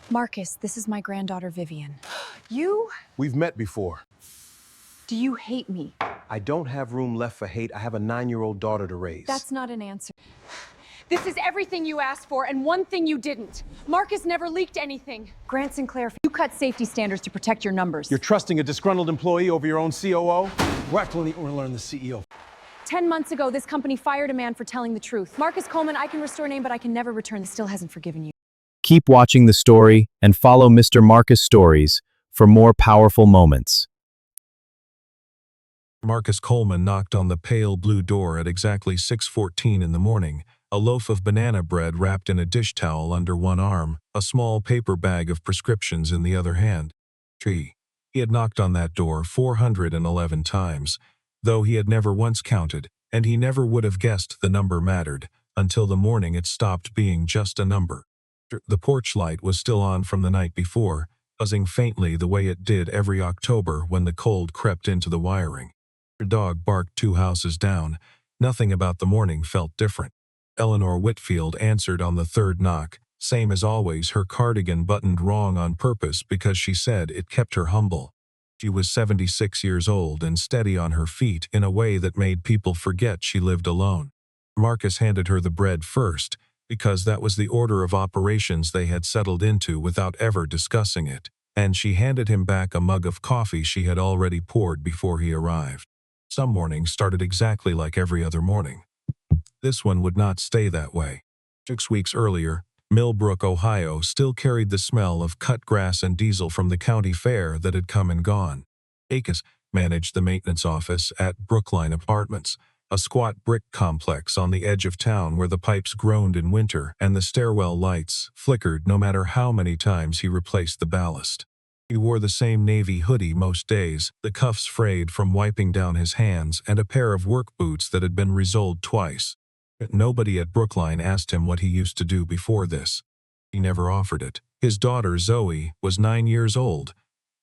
Marcus, this is my granddaughter, Vivian. You? We've met before. Do you hate me? I don't have room left for hate. I have a 9-year-old daughter to raise. That's not an answer. This is everything you asked for and one thing you didn't. Marcus never leaked anything. Grant Sinclair, you cut safety standards to protect your numbers. You're trusting a disgruntled employee over your own COO? We're actually going to learn the CEO. 10 months ago, this company fired a man for telling the truth. Marcus Coleman, I can restore name, but I can never return. He still hasn't forgiven you. Keep watching the story and follow Mr. Marcus Stories for more powerful moments. Marcus Coleman knocked on the pale blue door at exactly 6:14 in the morning, a loaf of banana bread wrapped in a dish towel under one arm, a small paper bag of prescriptions in the other hand. He had knocked on that door 411 times, though he had never once counted, and he never would have guessed the number mattered, until the morning it stopped being just a number. The porch light was still on from the night before, buzzing faintly the way it did every October when the cold crept into the wiring. Her dog barked 2 houses down. Nothing about the morning felt different. Eleanor Whitfield answered on the third knock, same as always, her cardigan buttoned wrong on purpose because she said it kept her humble. She was 76 years old and steady on her feet in a way that made people forget she lived alone. Marcus handed her the bread first, because that was the order of operations they had settled into without ever discussing it, and she handed him back a mug of coffee she had already poured before he arrived. Some mornings started exactly like every other morning. This one would not stay that way. 6 weeks earlier, Millbrook, Ohio still carried the smell of cut grass and diesel from the county fair that had come and gone. Akis managed the maintenance office at Brookline Apartments, a squat brick complex on the edge of town where the pipes groaned in winter and the stairwell lights flickered no matter how many times he replaced the ballast. He wore the same navy hoodie most days, the cuffs frayed from wiping down his hands, and a pair of work boots that had been resoled twice. Nobody at Brookline asked him what he used to do before this. He never offered it. His daughter, Zoe, was 9 years old,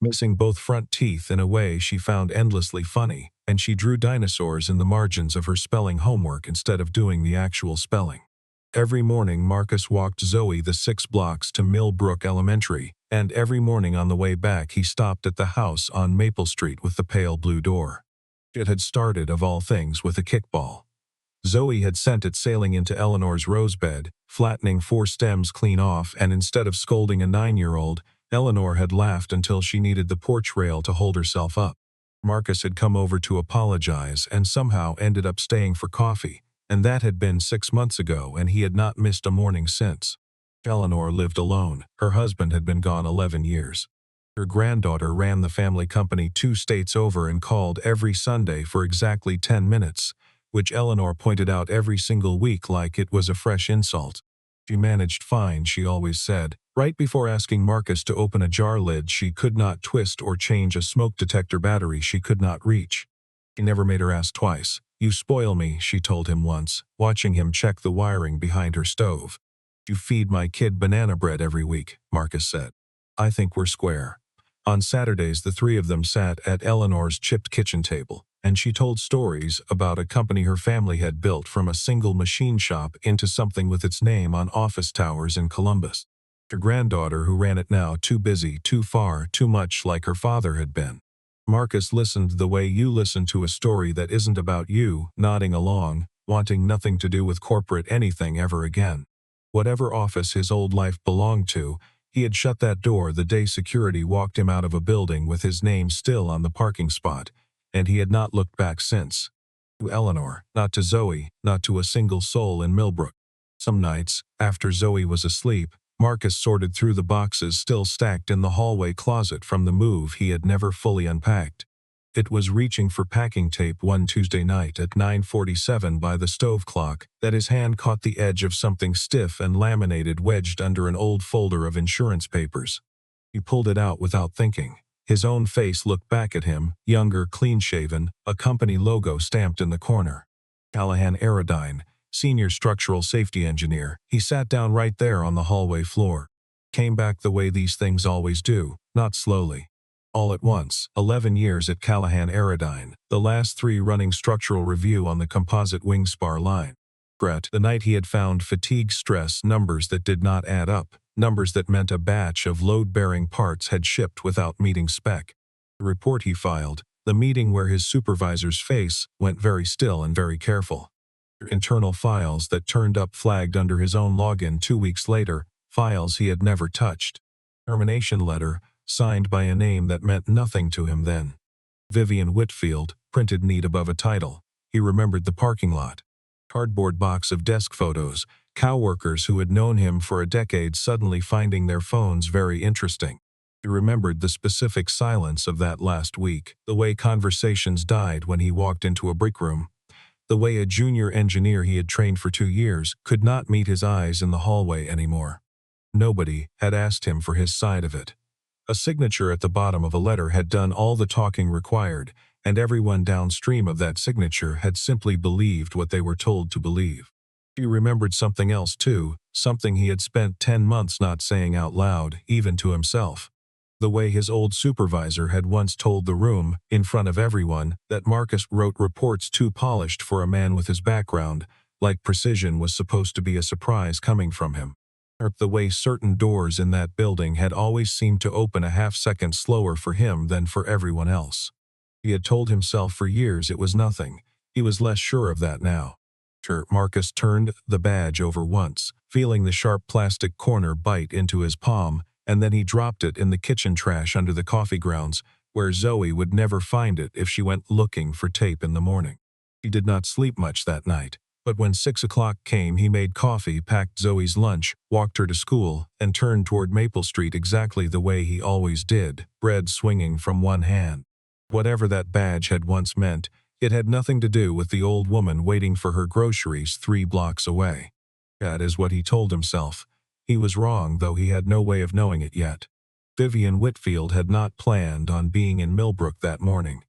missing both front teeth in a way she found endlessly funny, and she drew dinosaurs in the margins of her spelling homework instead of doing the actual spelling. Every morning Marcus walked Zoe the 6 blocks to Millbrook Elementary, and every morning on the way back he stopped at the house on Maple Street with the pale blue door. It had started, of all things, with a kickball. Zoe had sent it sailing into Eleanor's rosebed, flattening 4 stems clean off, and instead of scolding a 9-year-old, Eleanor had laughed until she needed the porch rail to hold herself up. Marcus had come over to apologize and somehow ended up staying for coffee, and that had been 6 months ago, and he had not missed a morning since. Eleanor lived alone. Her husband had been gone 11 years. Her granddaughter ran the family company 2 states over and called every Sunday for exactly 10 minutes, which Eleanor pointed out every single week like it was a fresh insult. She managed fine, she always said. Right before asking Marcus to open a jar lid she could not twist or change a smoke detector battery she could not reach. He never made her ask twice. "You spoil me," she told him once, watching him check the wiring behind her stove. "You feed my kid banana bread every week," Marcus said. "I think we're square." On Saturdays the 3 of them sat at Eleanor's chipped kitchen table, and she told stories about a company her family had built from a single machine shop into something with its name on office towers in Columbus. Her granddaughter, who ran it now, too busy, too far, too much like her father had been. Marcus listened the way you listen to a story that isn't about you, nodding along, wanting nothing to do with corporate anything ever again. Whatever office his old life belonged to, he had shut that door the day security walked him out of a building with his name still on the parking spot, and he had not looked back since. To Eleanor, not to Zoe, not to a single soul in Millbrook. Some nights, after Zoe was asleep, Marcus sorted through the boxes still stacked in the hallway closet from the move he had never fully unpacked. It was reaching for packing tape one Tuesday night at 9:47 by the stove clock that his hand caught the edge of something stiff and laminated wedged under an old folder of insurance papers. He pulled it out without thinking. His own face looked back at him, younger, clean-shaven, a company logo stamped in the corner. Callahan Aerodyne, senior structural safety engineer. He sat down right there on the hallway floor. Came back the way these things always do, not slowly. All at once. 11 years at Callahan Aerodyne, the last 3 running structural review on the composite wing spar line. Brett, the night he had found fatigue stress numbers that did not add up, numbers that meant a batch of load-bearing parts had shipped without meeting spec. The report he filed, the meeting where his supervisor's face went very still and very careful. Internal files that turned up flagged under his own login 2 weeks later, files he had never touched. Termination letter, signed by a name that meant nothing to him then. Vivian Whitfield, printed neat above a title. He remembered the parking lot. Cardboard box of desk photos, coworkers who had known him for a decade suddenly finding their phones very interesting. He remembered the specific silence of that last week, the way conversations died when he walked into a brick room, the way a junior engineer he had trained for 2 years could not meet his eyes in the hallway anymore. Nobody had asked him for his side of it. A signature at the bottom of a letter had done all the talking required, and everyone downstream of that signature had simply believed what they were told to believe. He remembered something else too, something he had spent 10 months not saying out loud, even to himself. The way his old supervisor had once told the room, in front of everyone, that Marcus wrote reports too polished for a man with his background, like precision was supposed to be a surprise coming from him. Or the way certain doors in that building had always seemed to open a half-second slower for him than for everyone else. He had told himself for years it was nothing. He was less sure of that now. Marcus turned the badge over once, feeling the sharp plastic corner bite into his palm, and then he dropped it in the kitchen trash under the coffee grounds, where Zoe would never find it if she went looking for tape in the morning. He did not sleep much that night, but when 6 o'clock came he made coffee, packed Zoe's lunch, walked her to school, and turned toward Maple Street exactly the way he always did, bread swinging from one hand. Whatever that badge had once meant, it had nothing to do with the old woman waiting for her groceries 3 blocks away. That is what he told himself. He was wrong, though he had no way of knowing it yet. Vivian Whitfield had not planned on being in Millbrook that morning.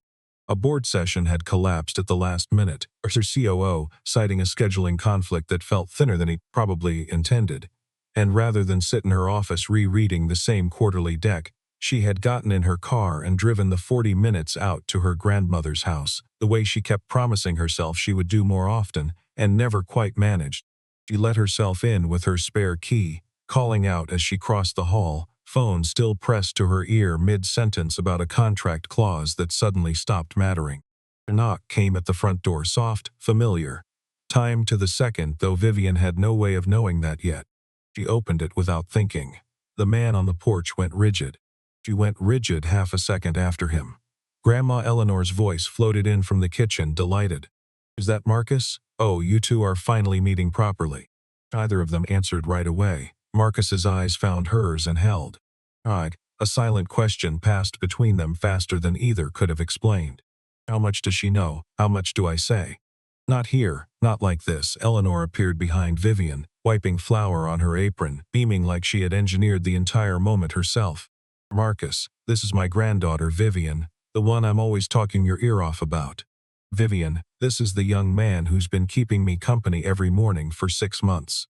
A board session had collapsed at the last minute, her COO citing a scheduling conflict that felt thinner than he probably intended. And rather than sit in her office rereading the same quarterly deck, she had gotten in her car and driven the 40 minutes out to her grandmother's house, the way she kept promising herself she would do more often, and never quite managed. She let herself in with her spare key, calling out as she crossed the hall, phone still pressed to her ear mid-sentence about a contract clause that suddenly stopped mattering. A knock came at the front door, soft, familiar. Timed to the second, though Vivian had no way of knowing that yet. She opened it without thinking. The man on the porch went rigid. She went rigid half a second after him. Grandma Eleanor's voice floated in from the kitchen, delighted. "Is that Marcus? Oh, you two are finally meeting properly." Neither of them answered right away. Marcus's eyes found hers and held. A silent question passed between them faster than either could have explained. "How much does she know? How much do I say?" "Not here, not like this." Eleanor appeared behind Vivian, wiping flour on her apron, beaming like she had engineered the entire moment herself. "Marcus, this is my granddaughter Vivian, the one I'm always talking your ear off about. Vivian, this is the young man who's been keeping me company every morning for 6 months.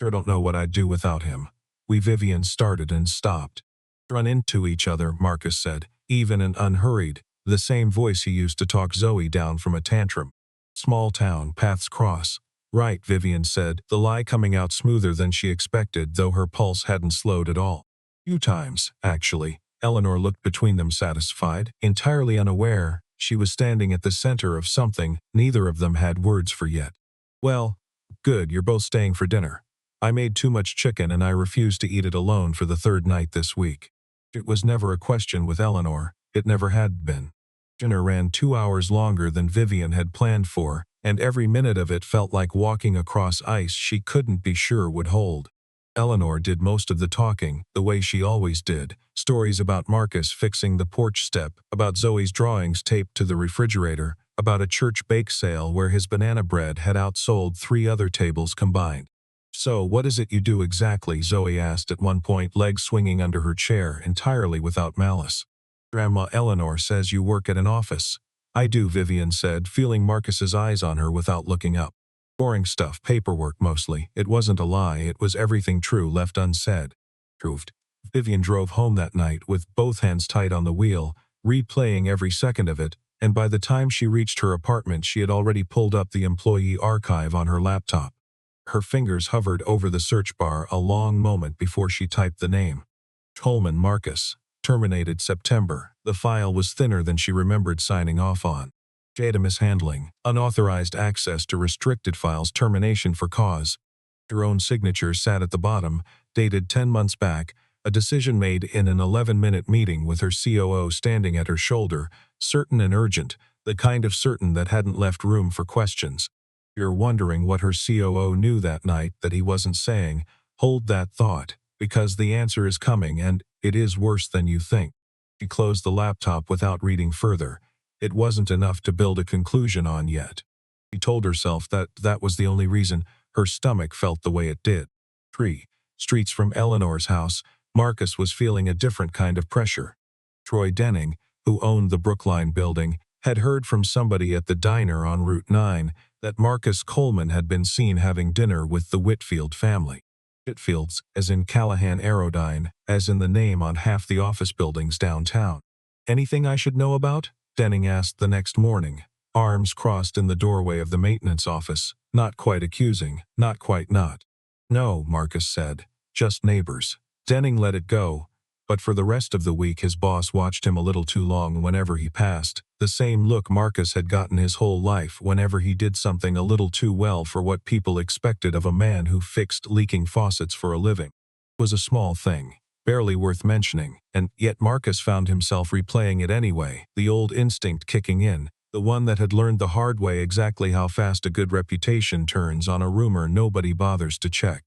I don't know what I'd do without him." Vivian started and stopped. "Run into each other," Marcus said, even and unhurried, the same voice he used to talk Zoe down from a tantrum. "Small town, paths cross." "Right," Vivian said, the lie coming out smoother than she expected, though her pulse hadn't slowed at all. "Few times, actually." Eleanor looked between them, satisfied, entirely unaware she was standing at the center of something neither of them had words for yet. "Well, good, you're both staying for dinner. I made too much chicken and I refuse to eat it alone for the 3rd night this week." It was never a question with Eleanor, it never had been. Dinner ran 2 hours longer than Vivian had planned for, and every minute of it felt like walking across ice she couldn't be sure would hold. Eleanor did most of the talking, the way she always did, stories about Marcus fixing the porch step, about Zoe's drawings taped to the refrigerator, about a church bake sale where his banana bread had outsold 3 other tables combined. "So what is it you do exactly?" Zoe asked at one point, legs swinging under her chair, entirely without malice. "Grandma Eleanor says you work at an office." "I do," Vivian said, feeling Marcus's eyes on her without looking up. "Boring stuff, paperwork mostly." It wasn't a lie, it was everything true left unsaid. Proved. Vivian drove home that night with both hands tight on the wheel, replaying every second of it, and by the time she reached her apartment she had already pulled up the employee archive on her laptop. Her fingers hovered over the search bar a long moment before she typed the name. Coleman Marcus. Terminated September. The file was thinner than she remembered signing off on. Data mishandling. Unauthorized access to restricted files. Termination for cause. Her own signature sat at the bottom, dated 10 months back, a decision made in an 11-minute meeting with her COO standing at her shoulder, certain and urgent, the kind of certain that hadn't left room for questions. You're wondering what her COO knew that night that he wasn't saying. Hold that thought, because the answer is coming and it is worse than you think. She closed the laptop without reading further. It wasn't enough to build a conclusion on yet. She told herself that that was the only reason her stomach felt the way it did. 3 streets from Eleanor's house, Marcus was feeling a different kind of pressure. Troy Denning, who owned the Brookline building, had heard from somebody at the diner on Route 9 that Marcus Coleman had been seen having dinner with the Whitfield family. Whitfields, as in Callahan Aerodyne, as in the name on half the office buildings downtown. Anything I should know about? Denning asked the next morning, arms crossed in the doorway of the maintenance office, not quite accusing, not quite not. No, Marcus said, just neighbors. Denning let it go, but for the rest of the week his boss watched him a little too long whenever he passed, the same look Marcus had gotten his whole life whenever he did something a little too well for what people expected of a man who fixed leaking faucets for a living. It was a small thing, barely worth mentioning, and yet Marcus found himself replaying it anyway, the old instinct kicking in, the one that had learned the hard way exactly how fast a good reputation turns on a rumor nobody bothers to check.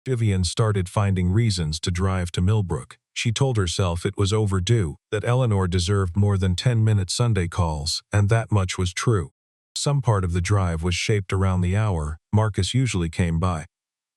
Vivian started finding reasons to drive to Millbrook. She told herself it was overdue, that Eleanor deserved more than 10-minute Sunday calls, and that much was true. Some part of the drive was shaped around the hour Marcus usually came by.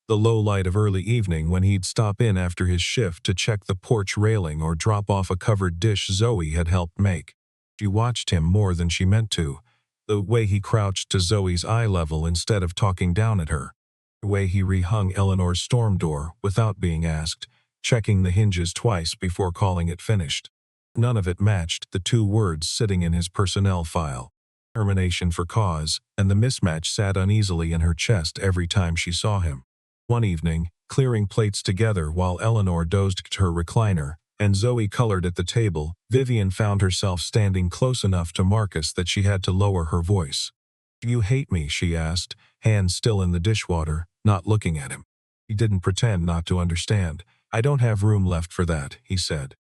The low light of early evening when he'd stop in after his shift to check the porch railing or drop off a covered dish Zoe had helped make. She watched him more than she meant to, the way he crouched to Zoe's eye level instead of talking down at her. The way he rehung Eleanor's storm door without being asked, checking the hinges twice before calling it finished. None of it matched the 2 words sitting in his personnel file. Termination for cause, and the mismatch sat uneasily in her chest every time she saw him. One evening, clearing plates together while Eleanor dozed to her recliner, and Zoe colored at the table, Vivian found herself standing close enough to Marcus that she had to lower her voice. "Do you hate me?" she asked, hands still in the dishwater, not looking at him. He didn't pretend not to understand. "I don't have room left for that," he said.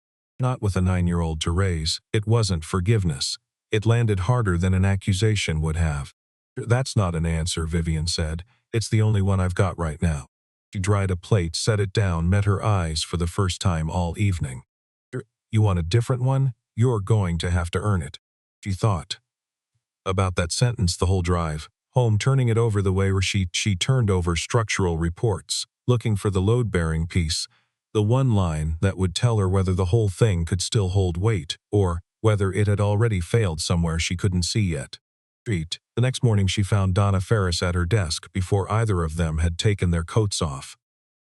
Not with a 9-year-old to raise, it wasn't forgiveness. It landed harder than an accusation would have. "That's not an answer," Vivian said. "It's the only one I've got right now." She dried a plate, set it down, met her eyes for the first time all evening. "You want a different one? You're going to have to earn it." She thought about that sentence the whole drive home, turning it over the way where she turned over structural reports, looking for the load-bearing piece, the one line that would tell her whether the whole thing could still hold weight, or whether it had already failed somewhere she couldn't see yet. The next morning she found Donna Ferris at her desk before either of them had taken their coats off.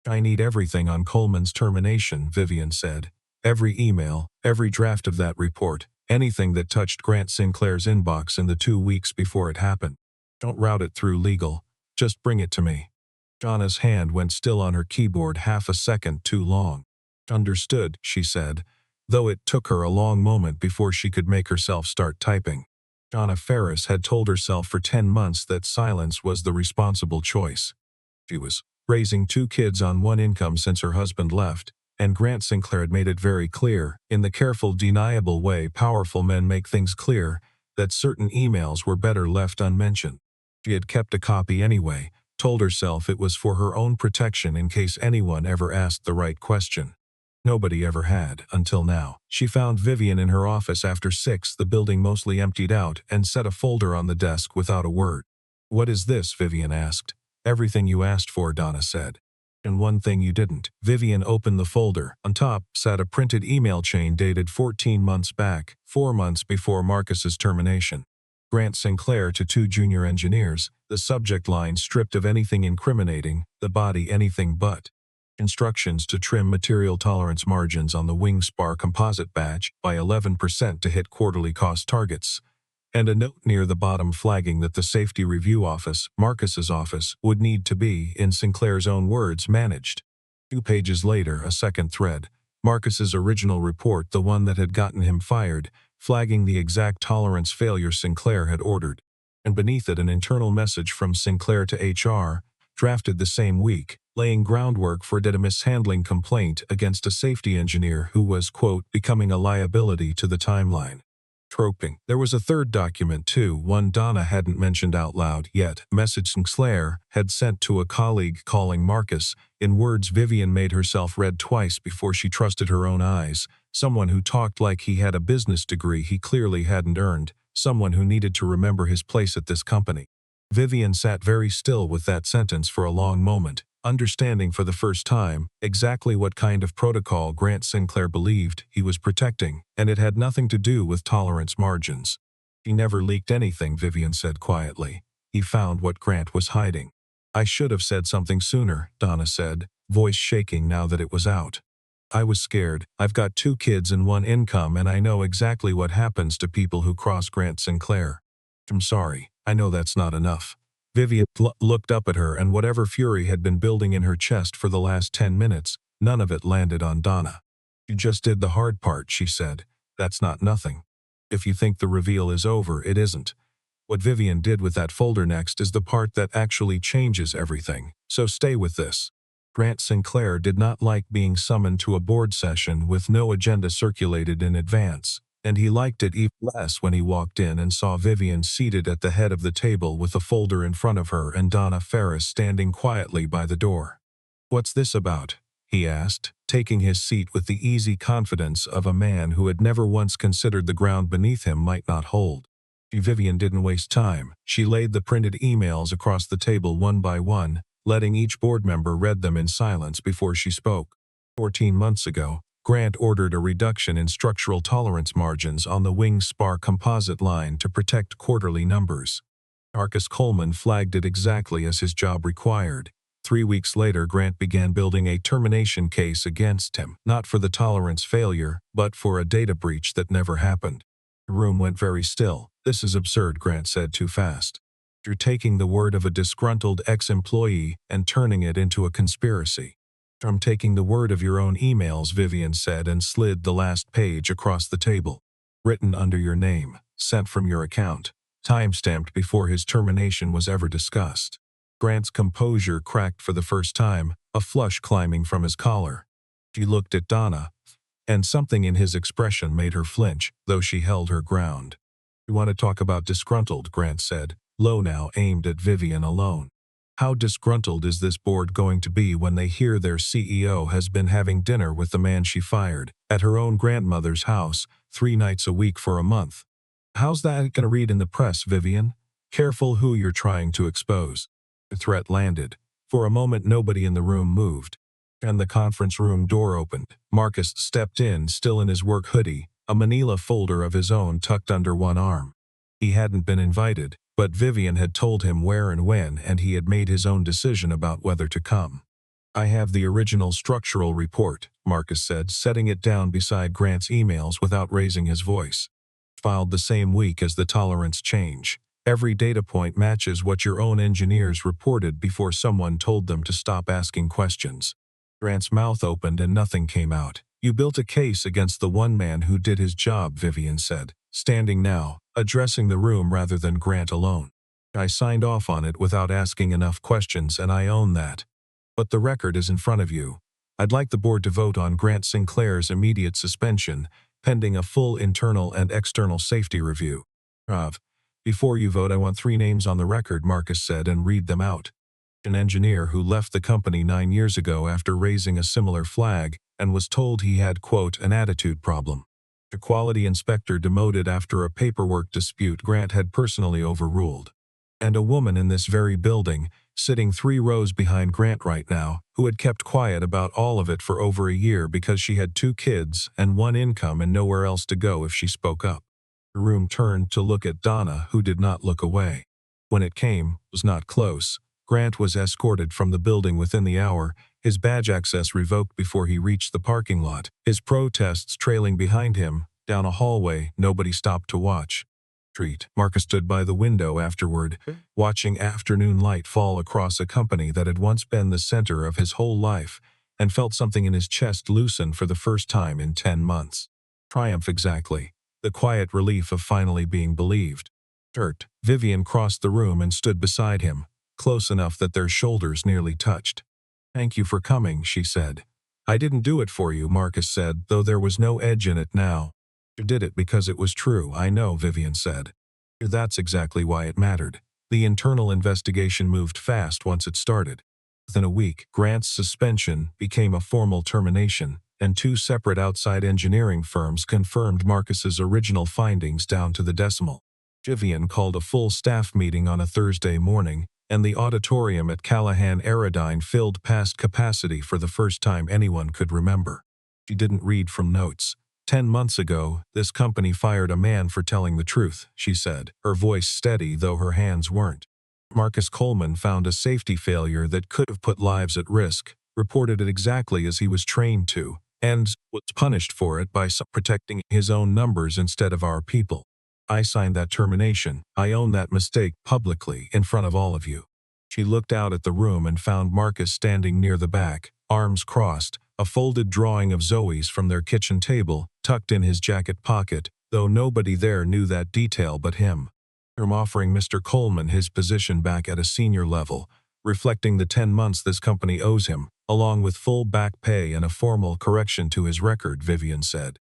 "I need everything on Coleman's termination," Vivian said. "Every email, every draft of that report, anything that touched Grant Sinclair's inbox in the 2 weeks before it happened. Don't route it through legal. Just bring it to me." Donna's hand went still on her keyboard half a second too long. "Understood," she said, though it took her a long moment before she could make herself start typing. Donna Ferris had told herself for 10 months that silence was the responsible choice. She was raising 2 kids on one income since her husband left, and Grant Sinclair had made it very clear, in the careful, deniable way powerful men make things clear, that certain emails were better left unmentioned. She had kept a copy anyway, told herself it was for her own protection in case anyone ever asked the right question. Nobody ever had, until now. She found Vivian in her office after 6, the building mostly emptied out, and set a folder on the desk without a word. "What is this?" Vivian asked. "Everything you asked for," Donna said. "And one thing you didn't." Vivian opened the folder. On top sat a printed email chain dated 14 months back, 4 months before Marcus's termination. Grant Sinclair to 2 junior engineers, the subject line stripped of anything incriminating, the body anything but. Instructions to trim material tolerance margins on the wing spar composite batch by 11% to hit quarterly cost targets. and a note near the bottom flagging that the safety review office, Marcus's office, would need to be, in Sinclair's own words, managed. 2 pages later, a second thread. Marcus's original report, the one that had gotten him fired, flagging the exact tolerance failure Sinclair had ordered. And beneath it an internal message from Sinclair to HR, drafted the same week, laying groundwork for a mishandling complaint against a safety engineer who was, quote, becoming a liability to the timeline. Troping. There was a third document too, one Donna hadn't mentioned out loud yet, a message Sinclair had sent to a colleague calling Marcus, in words Vivian made herself read twice before she trusted her own eyes, someone who talked like he had a business degree he clearly hadn't earned, someone who needed to remember his place at this company. Vivian sat very still with that sentence for a long moment, understanding for the first time exactly what kind of protocol Grant Sinclair believed he was protecting, and it had nothing to do with tolerance margins. He never leaked anything, Vivian said quietly. He found what Grant was hiding. I should have said something sooner, Donna said, voice shaking now that it was out. I was scared. I've got 2 kids and 1 income, and I know exactly what happens to people who cross Grant Sinclair. I'm sorry. I know that's not enough. Vivian looked up at her, and whatever fury had been building in her chest for the last 10 minutes, none of it landed on Donna. You just did the hard part, she said. That's not nothing. If you think the reveal is over, it isn't. What Vivian did with that folder next is the part that actually changes everything, so stay with this. Grant Sinclair did not like being summoned to a board session with no agenda circulated in advance, and he liked it even less when he walked in and saw Vivian seated at the head of the table with a folder in front of her and Donna Ferris standing quietly by the door. What's this about? He asked, taking his seat with the easy confidence of a man who had never once considered the ground beneath him might not hold. Vivian didn't waste time. She laid the printed emails across the table one by one, letting each board member read them in silence before she spoke. 14 months ago, Grant ordered a reduction in structural tolerance margins on the wing spar composite line to protect quarterly numbers. Marcus Coleman flagged it exactly as his job required. 3 weeks later, Grant began building a termination case against him, not for the tolerance failure, but for a data breach that never happened. The room went very still. This is absurd, Grant said too fast. You're taking the word of a disgruntled ex-employee and turning it into a conspiracy. I'm taking the word of your own emails, Vivian said and slid the last page across the table. Written under your name, sent from your account, time-stamped before his termination was ever discussed. Grant's composure cracked for the first time, a flush climbing from his collar. He looked at Donna, and something in his expression made her flinch, though she held her ground. You want to talk about disgruntled, Grant said, low now aimed at Vivian alone. How disgruntled is this board going to be when they hear their CEO has been having dinner with the man she fired, at her own grandmother's house, 3 nights a week for a month? How's that going to read in the press, Vivian? Careful who you're trying to expose. The threat landed. For a moment nobody in the room moved. And the conference room door opened. Marcus stepped in, still in his work hoodie, a manila folder of his own tucked under one arm. He hadn't been invited, but Vivian had told him where and when, and he had made his own decision about whether to come. I have the original structural report, Marcus said, setting it down beside Grant's emails without raising his voice. Filed the same week as the tolerance change. Every data point matches what your own engineers reported before someone told them to stop asking questions. Grant's mouth opened and nothing came out. You built a case against the one man who did his job, Vivian said, standing now, addressing the room rather than Grant alone. I signed off on it without asking enough questions, and I own that. But the record is in front of you. I'd like the board to vote on Grant Sinclair's immediate suspension, pending a full internal and external safety review. Before you vote, I want 3 names on the record, Marcus said, and read them out. An engineer who left the company 9 years ago after raising a similar flag and was told he had, quote, an attitude problem. A quality inspector demoted after a paperwork dispute Grant had personally overruled. And a woman in this very building, sitting 3 rows behind Grant right now, who had kept quiet about all of it for over a year because she had 2 kids and 1 income and nowhere else to go if she spoke up. The room turned to look at Donna, who did not look away. When it came, was not close. Grant was escorted from the building within the hour, his badge access revoked before he reached the parking lot, his protests trailing behind him. Down a hallway, nobody stopped to watch. Street. Marcus stood by the window afterward, watching afternoon light fall across a company that had once been the center of his whole life, and felt something in his chest loosen for the first time in 10 months. Triumph exactly. The quiet relief of finally being believed. Vivian crossed the room and stood beside him, close enough that their shoulders nearly touched. "Thank you for coming," she said. "I didn't do it for you," Marcus said, though there was no edge in it now. "You did it because it was true, I know," Vivian said. "That's exactly why it mattered." The internal investigation moved fast once it started. Within a week, Grant's suspension became a formal termination, and 2 separate outside engineering firms confirmed Marcus's original findings down to the decimal. Vivian called a full staff meeting on a Thursday morning, and the auditorium at Callahan Aerodyne filled past capacity for the first time anyone could remember. She didn't read from notes. 10 months ago, this company fired a man for telling the truth, she said, her voice steady though her hands weren't. Marcus Coleman found a safety failure that could have put lives at risk, reported it exactly as he was trained to, and was punished for it by protecting his own numbers instead of our people. I signed that termination. I own that mistake publicly in front of all of you. She looked out at the room and found Marcus standing near the back, arms crossed, a folded drawing of Zoe's from their kitchen table tucked in his jacket pocket, though nobody there knew that detail but him. From offering Mr. Coleman his position back at a senior level, reflecting the 10 months this company owes him, along with full back pay and a formal correction to his record, Vivian said.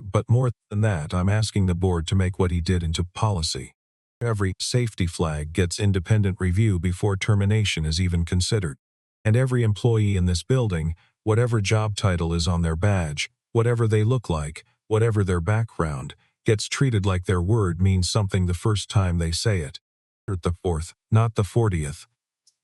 But more than that, I'm asking the board to make what he did into policy. Every safety flag gets independent review before termination is even considered. And every employee in this building, whatever job title is on their badge, whatever they look like, whatever their background, gets treated like their word means something the first time they say it. The 4th, not the 40th.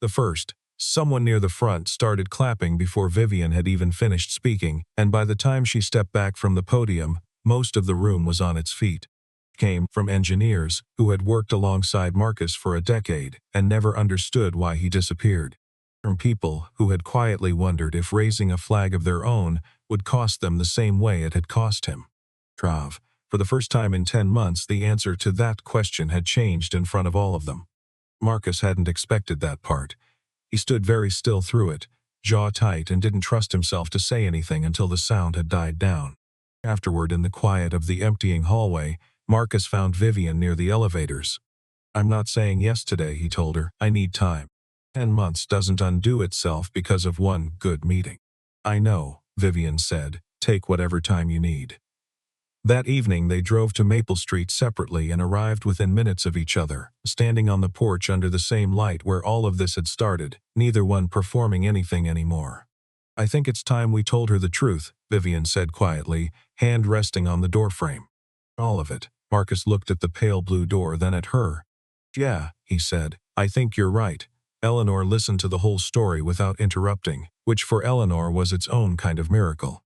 The 1st. Someone near the front started clapping before Vivian had even finished speaking, and by the time she stepped back from the podium, most of the room was on its feet. It came from engineers who had worked alongside Marcus for a decade and never understood why he disappeared. From people who had quietly wondered if raising a flag of their own would cost them the same way it had cost him. For the first time in 10 months, the answer to that question had changed in front of all of them. Marcus hadn't expected that part. He stood very still through it, jaw tight, and didn't trust himself to say anything until the sound had died down. Afterward, in the quiet of the emptying hallway, Marcus found Vivian near the elevators. "I'm not saying yes today," he told her. "I need time. 10 months doesn't undo itself because of one good meeting." "I know," Vivian said. "Take whatever time you need." That evening they drove to Maple Street separately and arrived within minutes of each other, standing on the porch under the same light where all of this had started, neither one performing anything anymore. "I think it's time we told her the truth," Vivian said quietly, hand resting on the doorframe. "All of it." Marcus looked at the pale blue door, then at her. "Yeah," he said. "I think you're right." Eleanor listened to the whole story without interrupting, which for Eleanor was its own kind of miracle.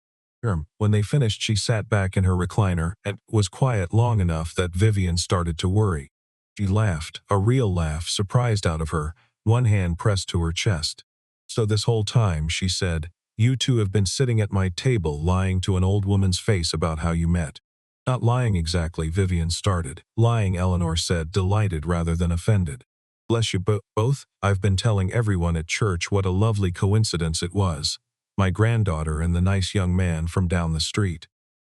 When they finished, she sat back in her recliner and was quiet long enough that Vivian started to worry. She laughed, a real laugh surprised out of her, one hand pressed to her chest. "So this whole time," she said, "you two have been sitting at my table lying to an old woman's face about how you met." "Not lying exactly," Vivian started. "Lying," Eleanor said, delighted rather than offended. "Bless you both. I've been telling everyone at church what a lovely coincidence it was. My granddaughter and the nice young man from down the street."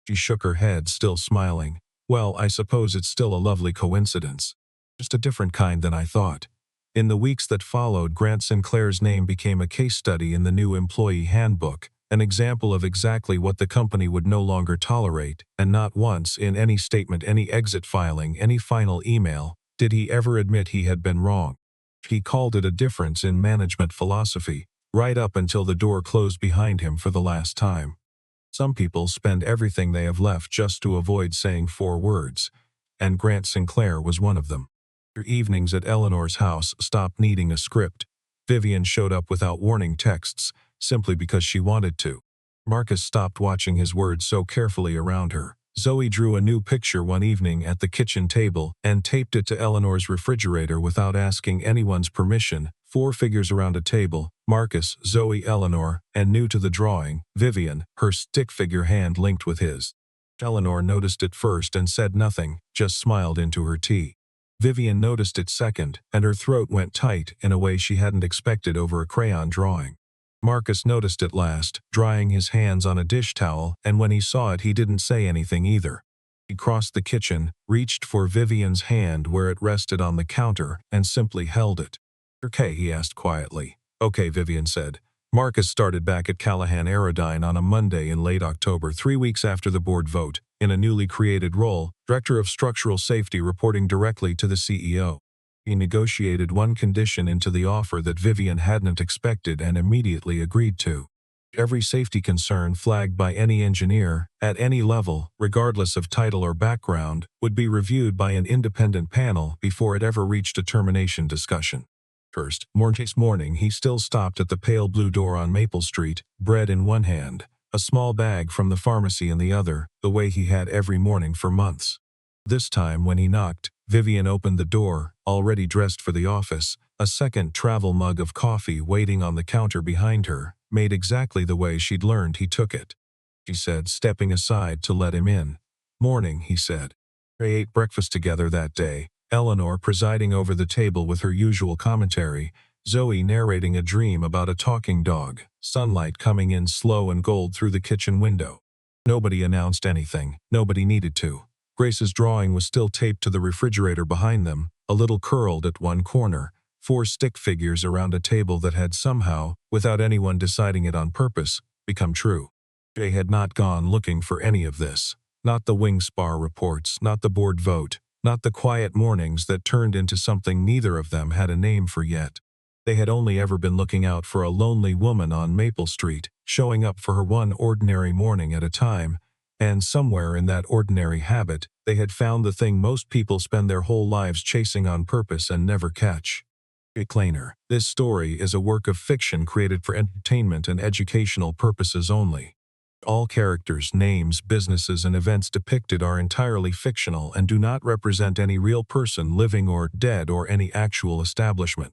She shook her head, still smiling. "Well, I suppose it's still a lovely coincidence. Just a different kind than I thought." In the weeks that followed, Grant Sinclair's name became a case study in the new employee handbook, an example of exactly what the company would no longer tolerate, and not once, in any statement, any exit filing, any final email, did he ever admit he had been wrong. He called it a difference in management philosophy, right up until the door closed behind him for the last time. Some people spend everything they have left just to avoid saying 4 words, and Grant Sinclair was one of them. Her evenings at Eleanor's house stopped needing a script. Vivian showed up without warning texts, simply because she wanted to. Marcus stopped watching his words so carefully around her. Zoe drew a new picture one evening at the kitchen table and taped it to Eleanor's refrigerator without asking anyone's permission. 4 figures around a table: Marcus, Zoe, Eleanor, and new to the drawing, Vivian, her stick figure hand linked with his. Eleanor noticed it first and said nothing, just smiled into her tea. Vivian noticed it second, and her throat went tight in a way she hadn't expected over a crayon drawing. Marcus noticed it last, drying his hands on a dish towel, and when he saw it he didn't say anything either. He crossed the kitchen, reached for Vivian's hand where it rested on the counter, and simply held it. "Okay," he asked quietly. "Okay," Vivian said. Marcus started back at Callahan Aerodyne on a Monday in late October, 3 weeks after the board vote, in a newly created role, Director of Structural Safety, reporting directly to the CEO. He negotiated one condition into the offer that Vivian hadn't expected and immediately agreed to. Every safety concern flagged by any engineer, at any level, regardless of title or background, would be reviewed by an independent panel before it ever reached a termination discussion. First, morning, he still stopped at the pale blue door on Maple Street, bread in one hand, a small bag from the pharmacy in the other, the way he had every morning for months. This time, when he knocked, Vivian opened the door, already dressed for the office, a second travel mug of coffee waiting on the counter behind her, made exactly the way she'd learned he took it. She said, stepping aside to let him in. "Morning," he said. They ate breakfast together that day, Eleanor presiding over the table with her usual commentary, Zoe narrating a dream about a talking dog, sunlight coming in slow and gold through the kitchen window. Nobody announced anything, nobody needed to. Grace's drawing was still taped to the refrigerator behind them, a little curled at one corner, 4 stick figures around a table that had somehow, without anyone deciding it on purpose, become true. Jay had not gone looking for any of this. Not the wing spar reports, not the board vote, not the quiet mornings that turned into something neither of them had a name for yet. They had only ever been looking out for a lonely woman on Maple Street, showing up for her one ordinary morning at a time, and somewhere in that ordinary habit, they had found the thing most people spend their whole lives chasing on purpose and never catch. Kleiner. This story is a work of fiction created for entertainment and educational purposes only. All characters, names, businesses, and events depicted are entirely fictional and do not represent any real person, living or dead, or any actual establishment.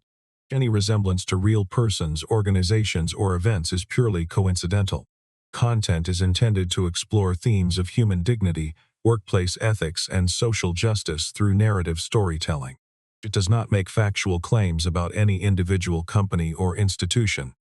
Any resemblance to real persons, organizations, or events is purely coincidental. Content is intended to explore themes of human dignity, workplace ethics, and social justice through narrative storytelling. It does not make factual claims about any individual company or institution.